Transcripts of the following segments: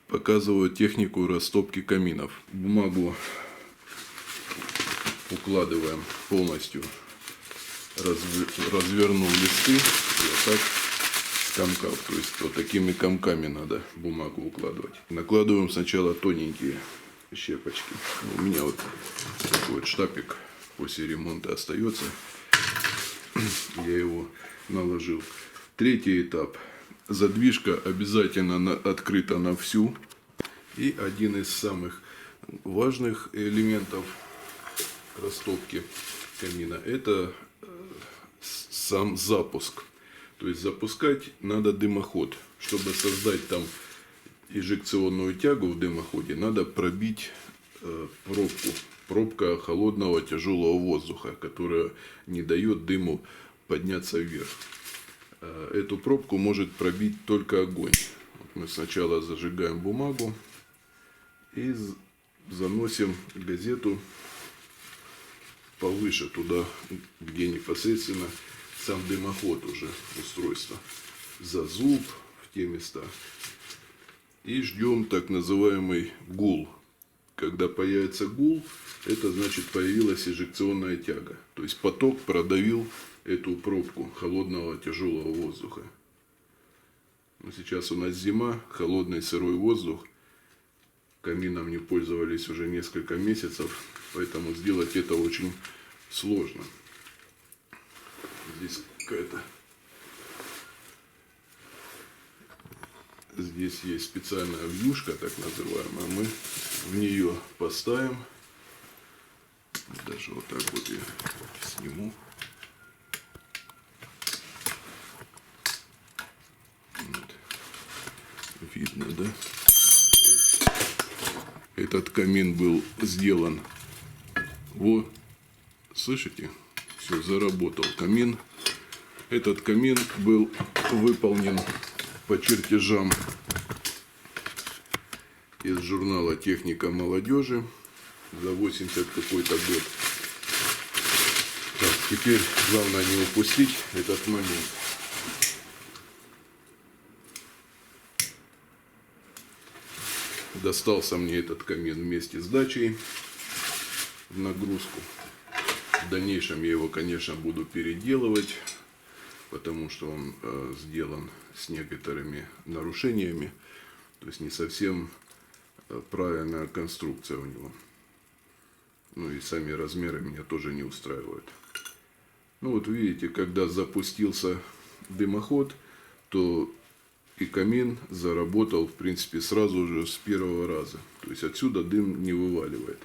Показываю технику растопки каминов. Бумагу укладываем полностью. Развернул листы и вот так в комках. То есть вот такими комками надо бумагу укладывать. Накладываем сначала тоненькие щепочки. У меня вот такой вот штапик после ремонта остается. Я его наложил. Третий этап. Задвижка обязательно открыта на всю. И один из самых важных элементов растопки камина — это сам запуск. То есть запускать надо дымоход. Чтобы создать там инжекционную тягу в дымоходе, надо пробить пробку. Пробка холодного тяжелого воздуха, которая не дает дыму подняться вверх. Эту пробку может пробить только огонь. Мы сначала зажигаем бумагу и заносим газету повыше туда, где непосредственно сам дымоход уже, устройство, за зуб, в те места. И ждем так называемый гул. Когда появится гул, это значит появилась инжекционная тяга. То есть поток продавил эту пробку холодного тяжелого воздуха. Но сейчас у нас зима, холодный сырой воздух. Камином не пользовались уже несколько месяцев, поэтому сделать это очень сложно. Здесь какая-то... Здесь есть специальная вьюшка, так называемая. Мы в нее поставим. Даже вот так вот я сниму. Вот. Видно, да? Этот камин был сделан. Вот, слышите? Все, заработал камин. Этот камин был выполнен по чертежам из журнала «Техника молодежи» за 80 какой-то год. Так, теперь главное не упустить этот момент. Достался мне этот камин вместе с дачей в нагрузку. В дальнейшем я его, конечно, буду переделывать, потому что он сделан с некоторыми нарушениями. То есть не совсем правильная конструкция у него. Ну и сами размеры меня тоже не устраивают. Ну вот видите, когда запустился дымоход, то и камин заработал, в принципе, сразу же с первого раза. То есть отсюда дым не вываливает.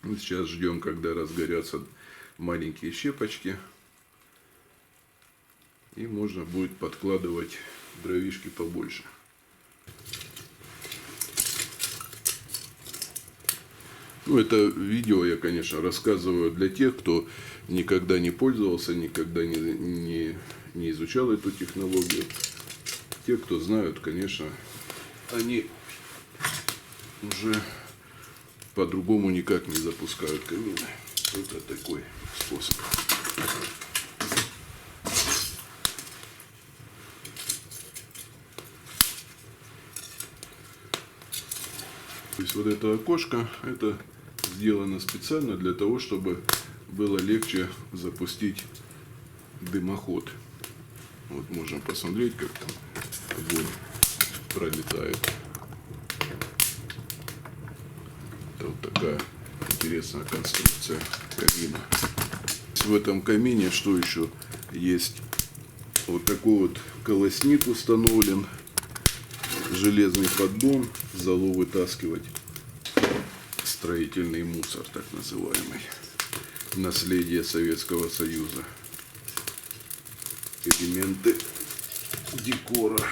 Мы сейчас ждем, когда разгорятся маленькие щепочки. И можно будет подкладывать дровишки побольше. Ну, это видео я, конечно, рассказываю для тех, кто никогда не пользовался, никогда не изучал эту технологию. Те, кто знают, конечно, они уже по-другому никак не запускают камины. Это такой способ. То есть вот это окошко, это сделано специально для того, чтобы было легче запустить дымоход. Вот можем посмотреть, как там огонь пролетает. Это вот такая интересная конструкция камина. В этом камине что еще есть? Вот такой вот колосник установлен. Железный поддон, в залу вытаскивать строительный мусор, так называемый. Наследие Советского Союза. Элементы декора.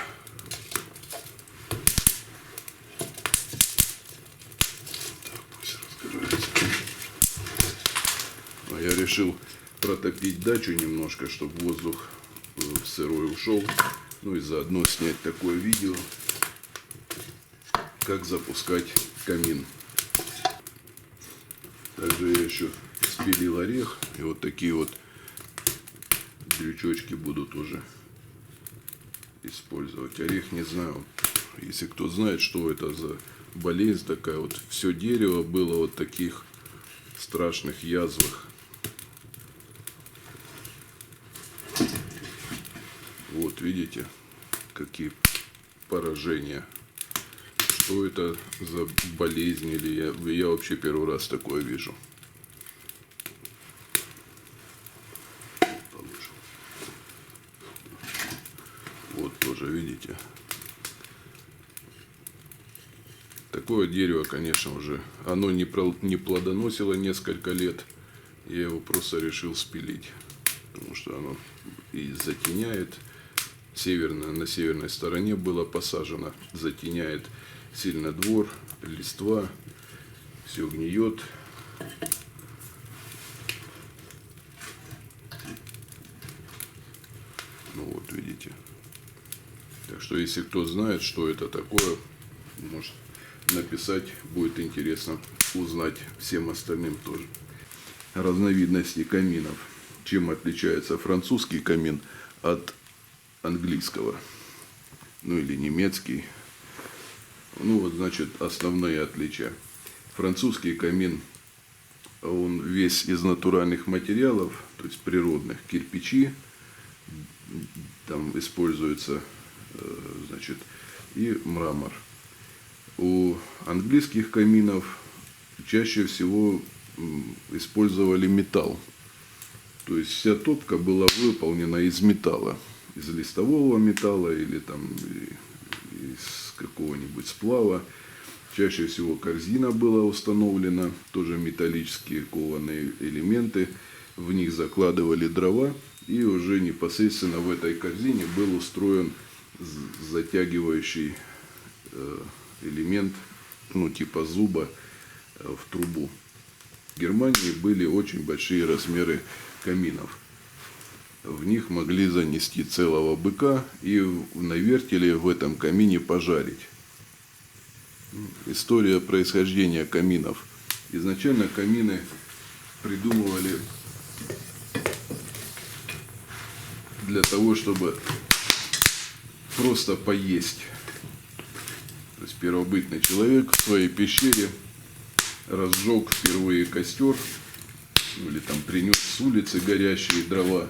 Так, пусть разгорается. А я решил протопить дачу немножко, чтобы воздух сырой ушел. Ну и заодно снять такое видео, как запускать камин. Также я еще спилил орех. И вот такие вот крючочки буду тоже использовать. Орех, не знаю, Если кто знает, что это за болезнь такая, вот все дерево было вот таких страшных язвах. Вот видите, какие поражения. Что это за болезнь, или я вообще первый раз такое вижу. Вот тоже видите. Такое дерево, конечно, уже оно не плодоносило несколько лет. Я его просто решил спилить, потому что оно и затеняет. На северной стороне было посажено, затеняет сильно двор, листва, все гниет. Ну вот видите. Так что если кто знает, что это такое, может написать, будет интересно узнать всем остальным тоже. Разновидности каминов. Чем отличается французский камин от английского, ну или немецкий. Ну вот, значит, основные отличия. Французский камин, он весь из натуральных материалов, то есть природных, кирпичи, там используется, значит, и мрамор. У английских каминов чаще всего использовали металл. То есть вся топка была выполнена из металла. Из листового металла или там из какого-нибудь сплава. Чаще всего корзина была установлена, тоже металлические кованые элементы. В них закладывали дрова, и уже непосредственно в этой корзине был устроен затягивающий элемент, ну типа зуба, в трубу. В Германии были очень большие размеры каминов. В них могли занести целого быка и на вертеле в этом камине пожарить. История происхождения каминов. Изначально камины придумывали для того, чтобы просто поесть. То есть первобытный человек в своей пещере разжег впервые костер, или там принес с улицы горящие дрова.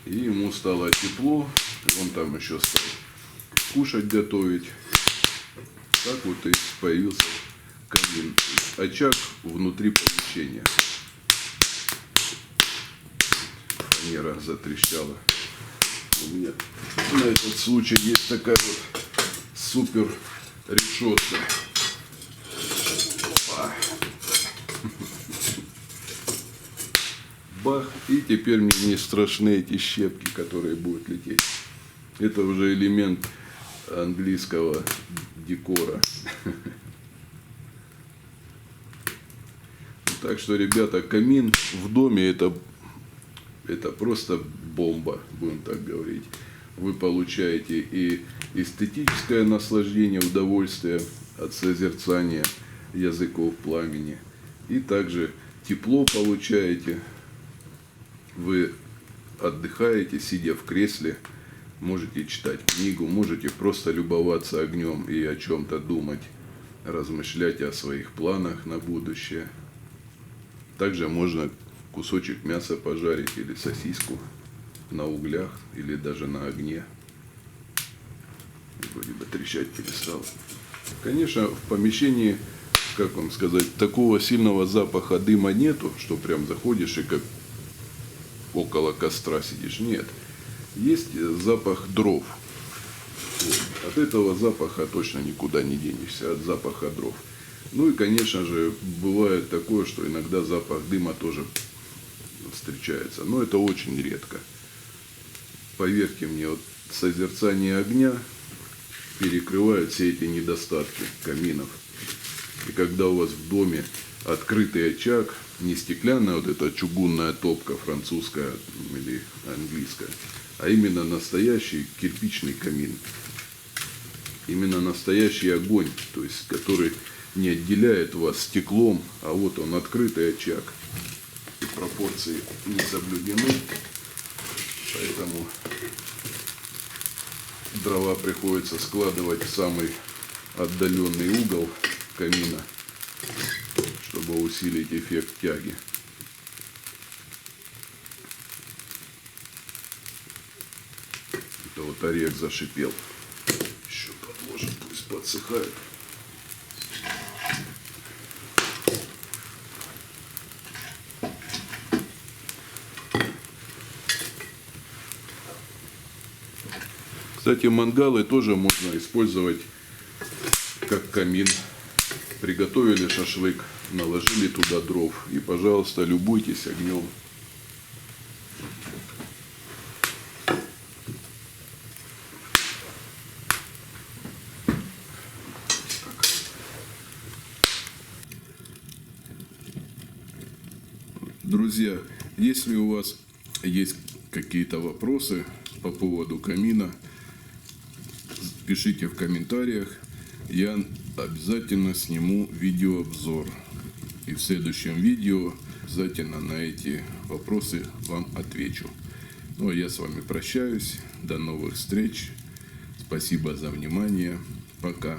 И ему стало тепло, и он там еще стал кушать, готовить. Так вот и появился камин, очаг внутри помещения. Фанера затрещала. У меня на этот случай есть такая вот супер решетка. Бах, и теперь мне не страшны эти щепки, которые будут лететь. Это уже элемент английского декора. Так что, ребята, камин в доме это просто бомба, будем так говорить. Вы получаете и эстетическое наслаждение, удовольствие от созерцания языков пламени. И также тепло получаете. Вы отдыхаете, сидя в кресле, можете читать книгу, можете просто любоваться огнем и о чем-то думать, размышлять о своих планах на будущее. Также можно кусочек мяса пожарить или сосиску на углях или даже на огне. Вроде бы трещать перестало. Конечно, в помещении, как вам сказать, такого сильного запаха дыма нету, что прям заходишь и как около костра сидишь. Нет. Есть запах дров. Вот. От этого запаха точно никуда не денешься, от запаха дров. Ну и, конечно же, бывает такое, что иногда запах дыма тоже встречается. Но это очень редко. Поверьте мне, вот созерцание огня перекрывает все эти недостатки каминов. И когда у вас в доме открытый очаг, не стеклянная вот эта чугунная топка французская или английская, а именно настоящий кирпичный камин. Именно настоящий огонь, то есть который не отделяет вас стеклом, а вот он открытый очаг. И пропорции не соблюдены, поэтому дрова приходится складывать в самый отдаленный угол камина, чтобы усилить эффект тяги. Это вот орех зашипел. Еще подложим, пусть подсыхает. Кстати, мангалы тоже можно использовать как камин. Приготовили шашлык, наложили туда дров и, пожалуйста, любуйтесь огнем. Друзья, если у вас есть какие-то вопросы по поводу камина, пишите в комментариях. Я обязательно сниму видеообзор. И в следующем видео обязательно на эти вопросы вам отвечу. Ну а я с вами прощаюсь. До новых встреч. Спасибо за внимание. Пока.